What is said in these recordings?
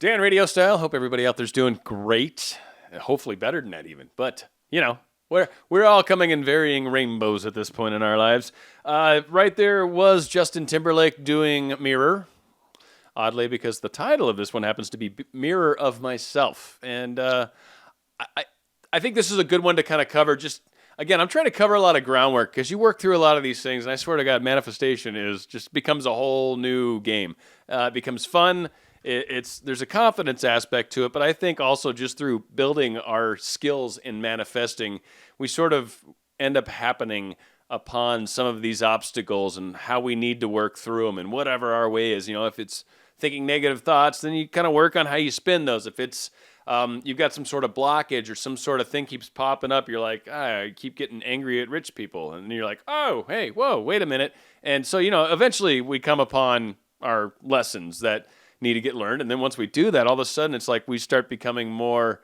Dan RadioStyle. Hope everybody out there's doing great. Hopefully better than that even. But, we're all coming in varying rainbows at this point in our lives. Right there was Justin Timberlake doing Mirror. Oddly, because the title of this one happens to be Mirror of Myself. And I think this is a good one to kind of cover. Just, again, I'm trying to cover a lot of groundwork because you work through a lot of these things. And I swear to God, manifestation just becomes a whole new game. It becomes fun. There's a confidence aspect to it, but I think also just through building our skills in manifesting, we sort of end up happening upon some of these obstacles and how we need to work through them and whatever our way is. If it's thinking negative thoughts, then you kind of work on how you spin those. If it's you've got some sort of blockage or some sort of thing keeps popping up, you're like, I keep getting angry at rich people. And you're like, oh, hey, whoa, wait a minute. And so, eventually we come upon our lessons that need to get learned. And then once we do that, all of a sudden it's like we start becoming more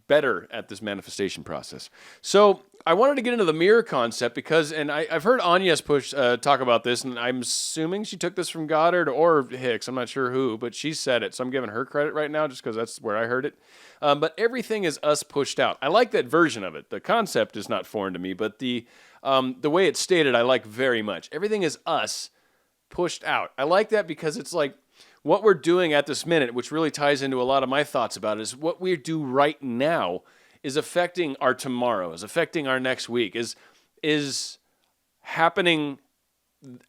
better at this manifestation process. So I wanted to get into the mirror concept because, and I've heard Anya's talk about this, and I'm assuming she took this from Goddard or Hicks. I'm not sure who, but she said it. So I'm giving her credit right now just because that's where I heard it. But everything is us pushed out. I like that version of it. The concept is not foreign to me, but the way it's stated, I like very much. Everything is us pushed out. I like that because it's like, what we're doing at this minute, which really ties into a lot of my thoughts about it, is what we do right now is affecting our tomorrow, is affecting our next week, is happening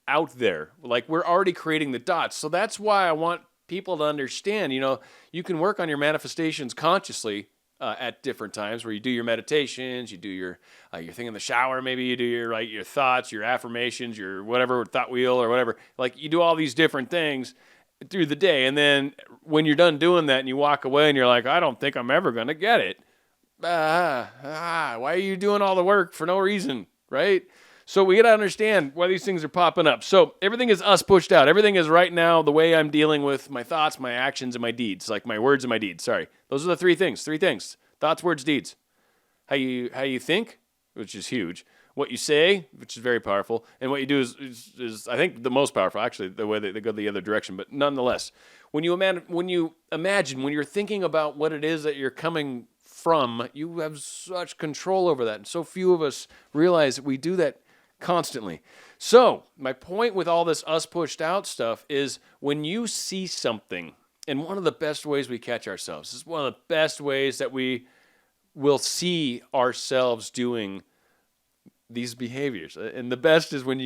out there. Like we're already creating the dots. So that's why I want people to understand, you can work on your manifestations consciously at different times where you do your meditations, you do your thing in the shower, maybe you do your thoughts, your affirmations, your whatever thought wheel or whatever. Like you do all these different things through the day, and then when you're done doing that and you walk away and you're like, I don't think I'm ever going to get it. Why are you doing all the work for no reason, right? So we got to understand why these things are popping up. So everything is us pushed out. Everything is right now the way I'm dealing with my thoughts, my actions, and my deeds, like my words and my deeds. Sorry. Those are the three things. Thoughts, words, deeds. How you think, which is huge. What you say, which is very powerful, and what you do is I think the most powerful, actually, the way they go the other direction. But nonetheless, when you imagine, when you're thinking about what it is that you're coming from, you have such control over that. And so few of us realize that we do that constantly. So my point with all this us pushed out stuff is when you see something, and one of the best ways we catch ourselves, this is one of the best ways that we will see ourselves doing these behaviors. And the best is when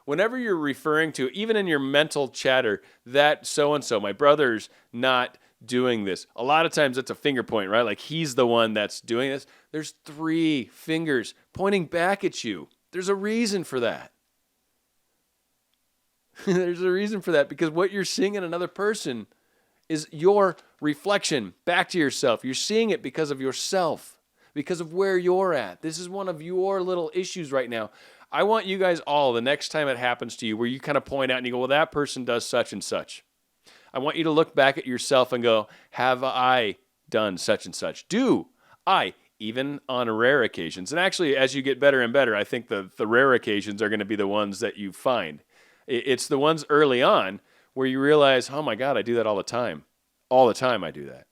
whenever you're referring to, even in your mental chatter, that so-and-so, my brother's not doing this. A lot of times that's a finger point, right? Like he's the one that's doing this. There's 3 fingers pointing back at you. There's a reason for that. There's a reason for that because what you're seeing in another person is your reflection back to yourself. You're seeing it because of yourself. Because of where you're at. This is one of your little issues right now. I want you guys all, the next time it happens to you, where you kind of point out and you go, well, that person does such and such. I want you to look back at yourself and go, have I done such and such? Do I, even on rare occasions? And actually, as you get better and better, I think the rare occasions are going to be the ones that you find. It's the ones early on where you realize, oh my God, I do that all the time. All the time I do that.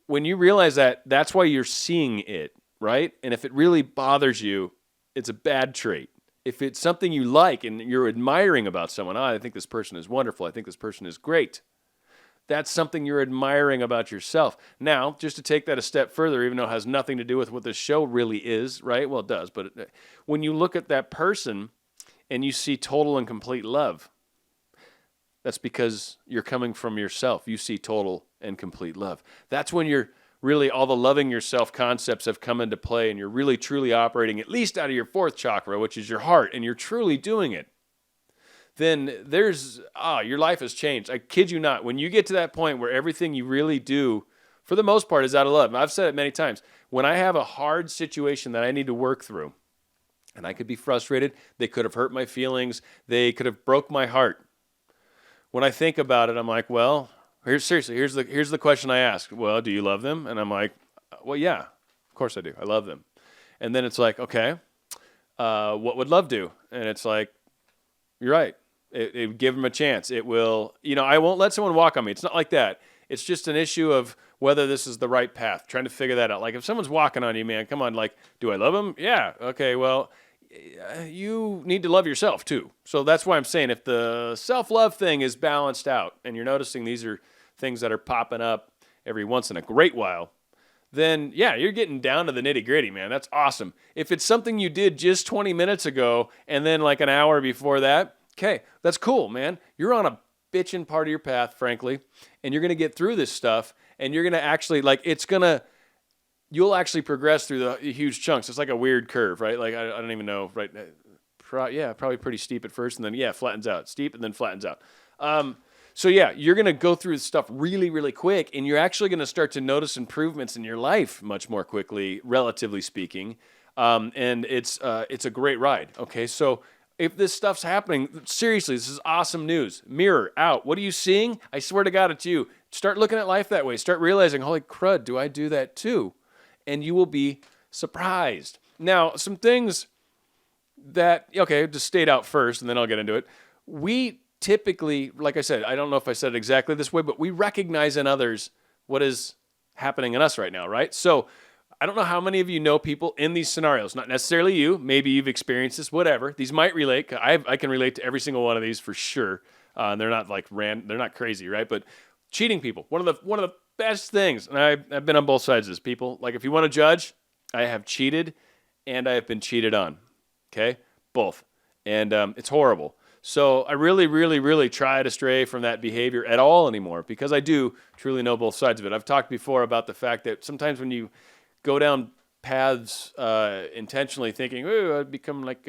When you realize that, that's why you're seeing it, right? And if it really bothers you, it's a bad trait. If it's something you like and you're admiring about someone, I think this person is wonderful. I think this person is great. That's something you're admiring about yourself. Now, just to take that a step further, even though it has nothing to do with what this show really is, right? Well, it does. But when you look at that person and you see total and complete love, that's because you're coming from yourself. You see total and complete love. That's when you're really, all the loving yourself concepts have come into play and you're really truly operating at least out of your 4th chakra, which is your heart, and you're truly doing it. Then your life has changed. I kid you not. When you get to that point where everything you really do, for the most part, is out of love. And I've said it many times. When I have a hard situation that I need to work through, and I could be frustrated, they could have hurt my feelings, they could have broke my heart. When I think about it, I'm like, well, here's the question I ask. Well, do you love them? And I'm like, well, yeah, of course I do. I love them. And then it's like, okay, what would love do? And it's like, you're right. It give them a chance. It will, I won't let someone walk on me. It's not like that. It's just an issue of whether this is the right path, trying to figure that out. Like if someone's walking on you, man, come on, like, do I love them? Yeah. Okay. Well, you need to love yourself too. So that's why I'm saying if the self-love thing is balanced out and you're noticing these are things that are popping up every once in a great while, then yeah, you're getting down to the nitty gritty, man. That's awesome. If it's something you did just 20 minutes ago and then like an hour before that, okay, that's cool, man. You're on a bitchin' part of your path, frankly, and you're going to get through this stuff and you're going to actually you'll actually progress through the huge chunks. It's like a weird curve, right? Like, I don't even know, right? Probably pretty steep at first, and then, flattens out. Steep, and then flattens out. So, you're going to go through stuff really, really quick, and you're actually going to start to notice improvements in your life much more quickly, relatively speaking. And it's a great ride, okay? So if this stuff's happening, seriously, this is awesome news. Mirror out. What are you seeing? I swear to God, it's you. Start looking at life that way. Start realizing, holy crud, do I do that too? And you will be surprised. Now, some things that, just state out first, and then I'll get into it. We typically, like I said, I don't know if I said it exactly this way, but we recognize in others what is happening in us right now, right? So I don't know how many of you know people in these scenarios, not necessarily you. Maybe you've experienced this, whatever. These might relate. I can relate to every single one of these for sure. They're not they're not crazy, right? But cheating people, one of the best things, and I've been on both sides of this, people. Like, if you want to judge, I have cheated and I have been cheated on. Okay? Both. And it's horrible. So I really, really, really try to stray from that behavior at all anymore because I do truly know both sides of it. I've talked before about the fact that sometimes when you go down paths intentionally thinking, oh, I'd become like,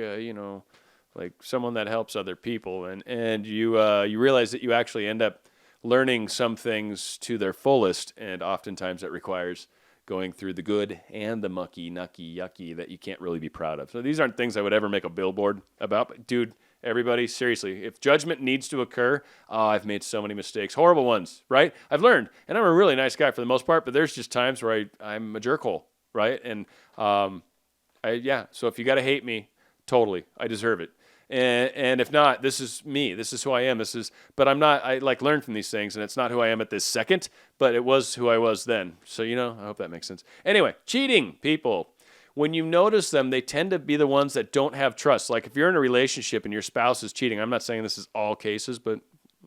like someone that helps other people, and you realize that you actually end up learning some things to their fullest, and oftentimes that requires going through the good and the mucky, nucky, yucky that you can't really be proud of. So these aren't things I would ever make a billboard about, but dude, everybody, seriously, if judgment needs to occur, I've made so many mistakes, horrible ones, right? I've learned, and I'm a really nice guy for the most part, but there's just times where I'm a jerkhole, right? And so if you got to hate me, totally, I deserve it. And if not, this is me. This is who I am. But I'm not. I learn from these things, and it's not who I am at this second. But it was who I was then. So I hope that makes sense. Anyway, cheating people. When you notice them, they tend to be the ones that don't have trust. Like if you're in a relationship and your spouse is cheating, I'm not saying this is all cases, but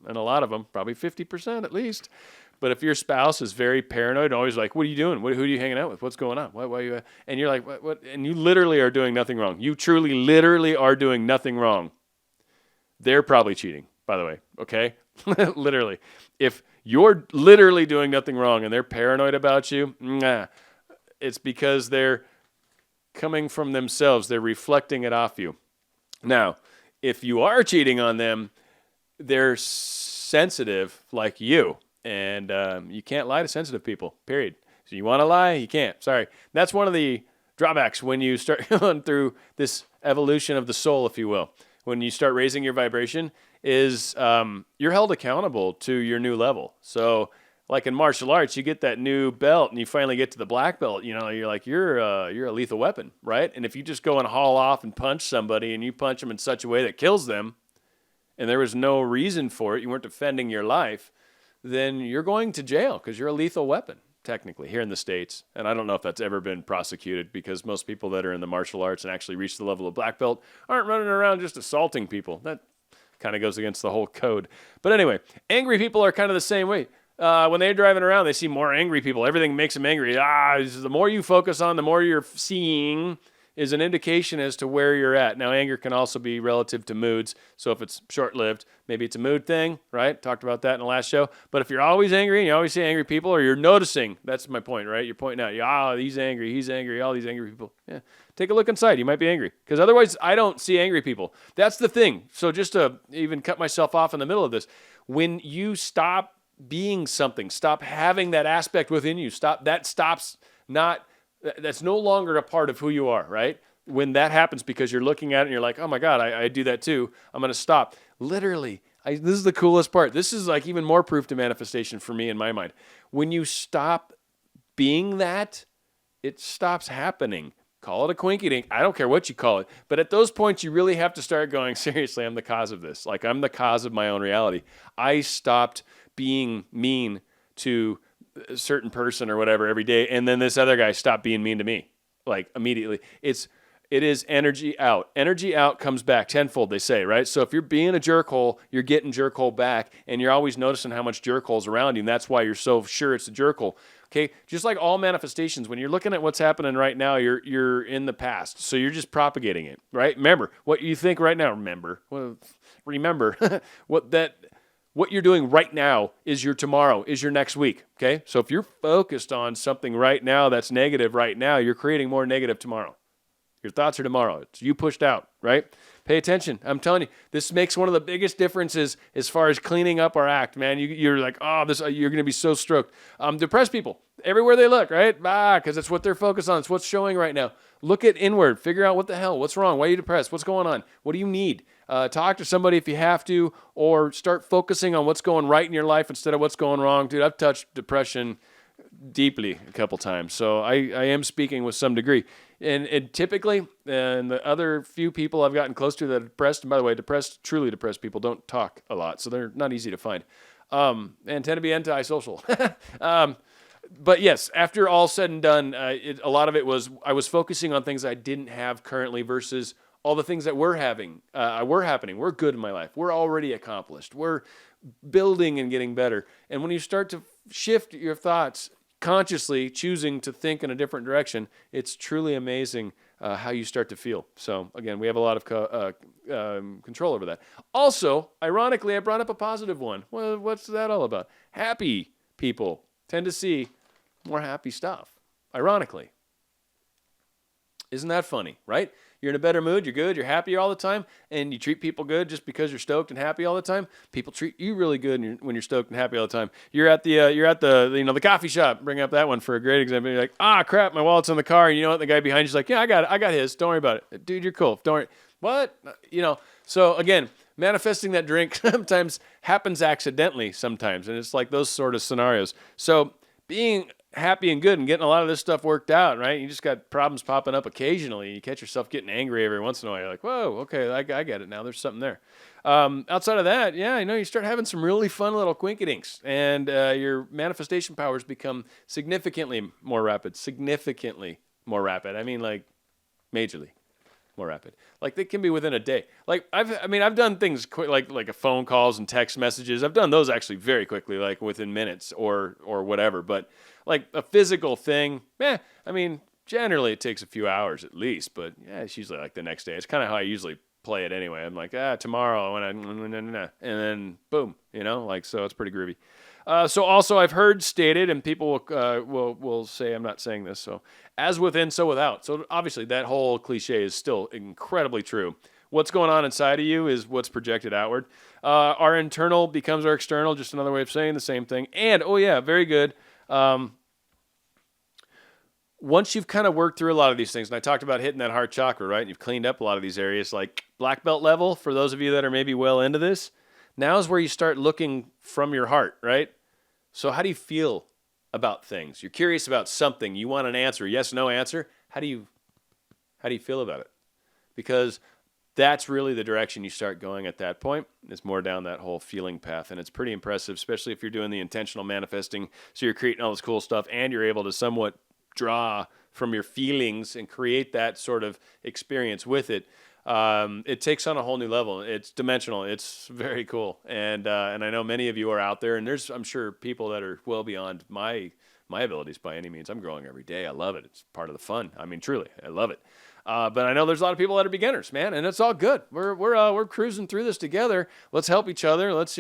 in a lot of them, probably 50% at least. But if your spouse is very paranoid and always like, what are you doing? Who are you hanging out with? What's going on? Why are you? And you're like, what? And you literally are doing nothing wrong. You truly, literally are doing nothing wrong. They're probably cheating, by the way, okay? Literally. If you're literally doing nothing wrong and they're paranoid about you, it's because they're coming from themselves. They're reflecting it off you. Now, if you are cheating on them, they're sensitive like you. And you can't lie to sensitive people, period. So you want to lie, you can't. Sorry. That's one of the drawbacks when you start going through this evolution of the soul, if you will. When you start raising your vibration, is you're held accountable to your new level. So like in martial arts, you get that new belt and you finally get to the black belt. You're like, you're a lethal weapon, right? And if you just go and haul off and punch somebody and you punch them in such a way that kills them and there was no reason for it, you weren't defending your life, then you're going to jail because you're a lethal weapon, technically, here in the States. And I don't know if that's ever been prosecuted because most people that are in the martial arts and actually reach the level of black belt aren't running around just assaulting people. That kind of goes against the whole code. But anyway, angry people are kind of the same way. When they're driving around, they see more angry people. Everything makes them angry. The more you focus on, the more you're seeing is an indication as to where you're at. Now, anger can also be relative to moods. So if it's short-lived, maybe it's a mood thing, right? Talked about that in the last show. But if you're always angry and you always see angry people, or you're noticing, that's my point, right? You're pointing out, he's angry, all these angry people. Yeah, take a look inside. You might be angry. Because otherwise, I don't see angry people. That's the thing. So just to even cut myself off in the middle of this, when you stop being something, stop having that aspect within you, that's no longer a part of who you are, right? When that happens because you're looking at it and you're like, oh my God, I do that too. I'm going to stop. Literally, this is the coolest part. This is like even more proof to manifestation for me in my mind. When you stop being that, it stops happening. Call it a quinky dink. I don't care what you call it. But at those points, you really have to start going, seriously, I'm the cause of this. Like, I'm the cause of my own reality. I stopped being mean to a certain person or whatever every day. And then this other guy stopped being mean to me, like, immediately. It is energy out. Energy out comes back tenfold, they say, right? So if you're being a jerkhole, you're getting jerkhole back, and you're always noticing how much jerkhole's around you, and that's why you're so sure it's a jerkhole. Okay, just like all manifestations, when you're looking at what's happening right now, you're in the past, so you're just propagating it, right? Remember what you think right now. Remember what you're doing right now is your tomorrow, is your next week. Okay, so if you're focused on something right now that's negative right now, you're creating more negative tomorrow. Your thoughts are tomorrow. It's you pushed out, right? Pay attention. I'm telling you, this makes one of the biggest differences as far as cleaning up our act, man. You're like, you're going to be so stoked. Depressed people, everywhere they look, right? Because it's what they're focused on. It's what's showing right now. Look at inward. Figure out what the hell, what's wrong? Why are you depressed? What's going on? What do you need? Talk to somebody if you have to, or start focusing on what's going right in your life instead of what's going wrong. Dude, I've touched depression deeply a couple times, so I am speaking with some degree. And typically, and the other few people I've gotten close to that are depressed, and by the way, truly depressed people don't talk a lot, so they're not easy to find, and tend to be antisocial. But yes, after all said and done, a lot of it was I was focusing on things I didn't have currently versus all the things that were happening. We're good in my life. We're already accomplished. We're building and getting better. And when you start to shift your thoughts, consciously choosing to think in a different direction, it's truly amazing how you start to feel. So again, we have a lot of control over that. Also, ironically, I brought up a positive one. Well, what's that all about? Happy people tend to see more happy stuff, ironically. Isn't that funny, right? You're in a better mood, you're good, you're happy all the time, and you treat people good just because you're stoked and happy all the time. People treat you really good when you're stoked and happy all the time. You're at the coffee shop. Bring up that one for a great example. You're like, crap, my wallet's in the car, and you know what? The guy behind you's like, yeah, I got his. Don't worry about it, dude. You're cool. Don't worry. What? So again, manifesting that drink sometimes happens accidentally sometimes, and it's like those sort of scenarios. So being happy and good and getting a lot of this stuff worked out, right? You just got problems popping up occasionally. You catch yourself getting angry every once in a while. You're like, whoa, okay, I get it now. There's something there. Outside of that, you start having some really fun little quinkydinks, and your manifestation powers become significantly more rapid. I mean, like, majorly more rapid. Like, they can be within a day. Like, I've done things quick, like a phone calls and text messages. I've done those actually very quickly, like within minutes or whatever. But like a physical thing, generally it takes a few hours at least. But yeah, it's usually like the next day. It's kind of how I usually play it anyway. I'm like, tomorrow, and then boom, so it's pretty groovy. So also I've heard stated, and people will say I'm not saying this, so as within, so without. So obviously that whole cliche is still incredibly true. What's going on inside of you is what's projected outward. Our internal becomes our external, just another way of saying the same thing. And, very good. Once you've kind of worked through a lot of these things, and I talked about hitting that heart chakra, right? And you've cleaned up a lot of these areas, like black belt level, for those of you that are maybe well into this, now is where you start looking from your heart, right? So how do you feel about things? You're curious about something. You want an answer, yes, no answer. How do you feel about it? Because that's really the direction you start going at that point. It's more down that whole feeling path, and it's pretty impressive, especially if you're doing the intentional manifesting. So you're creating all this cool stuff, and you're able to somewhat draw from your feelings and create that sort of experience with it. It takes on a whole new level. It's dimensional. It's very cool. And I know many of you are out there, and there's, I'm sure, people that are well beyond my abilities by any means. I'm growing every day. I love it. It's part of the fun. I mean, truly, I love it. But I know there's a lot of people that are beginners, man, and it's all good. We're cruising through this together. Let's help each other. Let's,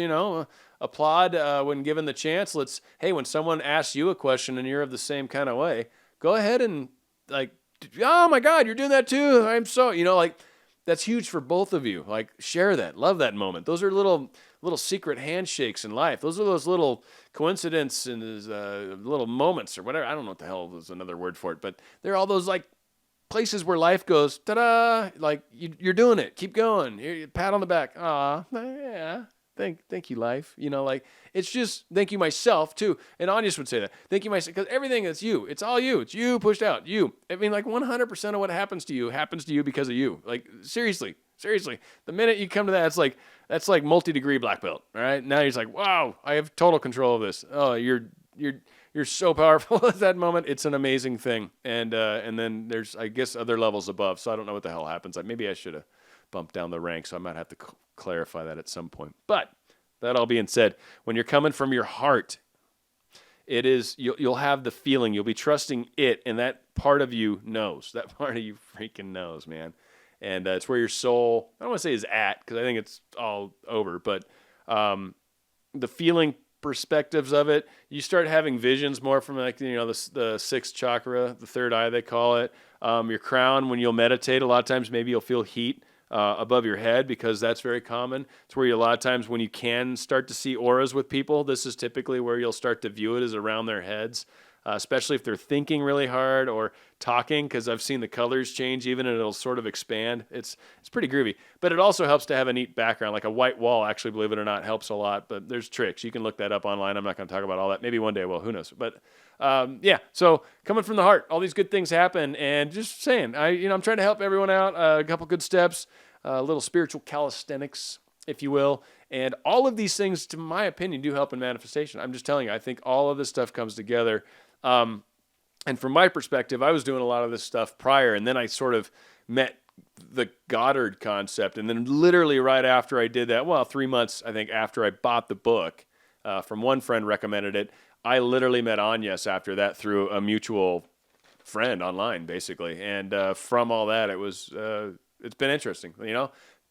applaud when given the chance. When someone asks you a question and you're of the same kind of way, go ahead and oh my God, you're doing that too. I'm so, that's huge for both of you. Like, share that. Love that moment. Those are little secret handshakes in life. Those are those little coincidences and little moments or whatever. I don't know what the hell is another word for it, but they're all those places where life goes, ta-da, like you're doing it. Keep going. Here, pat on the back. Aw, yeah, thank you, life. Like, it's just thank you myself too. And Anya would say that. Thank you myself, because everything is you. It's all you. It's you pushed out. You. I mean, like 100% of what happens to you because of you. Like, seriously. The minute you come to that, that's like multi-degree black belt. All right. Now you're just like, wow, I have total control of this. Oh, you're so powerful at that moment. It's an amazing thing. And then there's, I guess, other levels above. So I don't know what the hell happens. Maybe I should have bumped down the ranks. So I might have to clarify that at some point. But that all being said, when you're coming from your heart, it is, you'll have the feeling. You'll be trusting it. And that part of you knows. That part of you freaking knows, man. And it's where your soul, I don't want to say is at, because I think it's all over. But the feeling perspectives of it, you start having visions more from the sixth chakra, the third eye they call it. Your crown, when you'll meditate, a lot of times maybe you'll feel heat above your head, because that's very common. It's where a lot of times when you can start to see auras with people, this is typically where you'll start to view it as around their heads, especially if they're thinking really hard or talking, because I've seen the colors change even, and it'll sort of expand. It's pretty groovy. But it also helps to have a neat background. Like a white wall, actually, believe it or not, helps a lot. But there's tricks. You can look that up online. I'm not going to talk about all that. Maybe one day I will. Who knows? But so coming from the heart, all these good things happen. And just saying, I'm trying to help everyone out. A couple good steps, a little spiritual calisthenics, if you will. And all of these things, to my opinion, do help in manifestation. I'm just telling you, I think all of this stuff comes together. And from my perspective, I was doing a lot of this stuff prior, and then I sort of met the Goddard concept. And then literally right after I did that, 3 months, I think, after I bought the book, from one friend recommended it, I literally met Agnes after that through a mutual friend online, basically. And from all that, it's been interesting,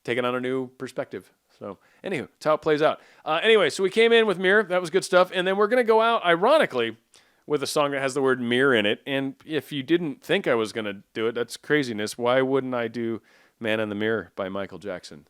taking on a new perspective. So anywho, that's how it plays out. Anyway, so we came in with Mirror. That was good stuff. And then we're going to go out, ironically, with a song that has the word mirror in it. And if you didn't think I was going to do it, that's craziness. Why wouldn't I do Man in the Mirror by Michael Jackson?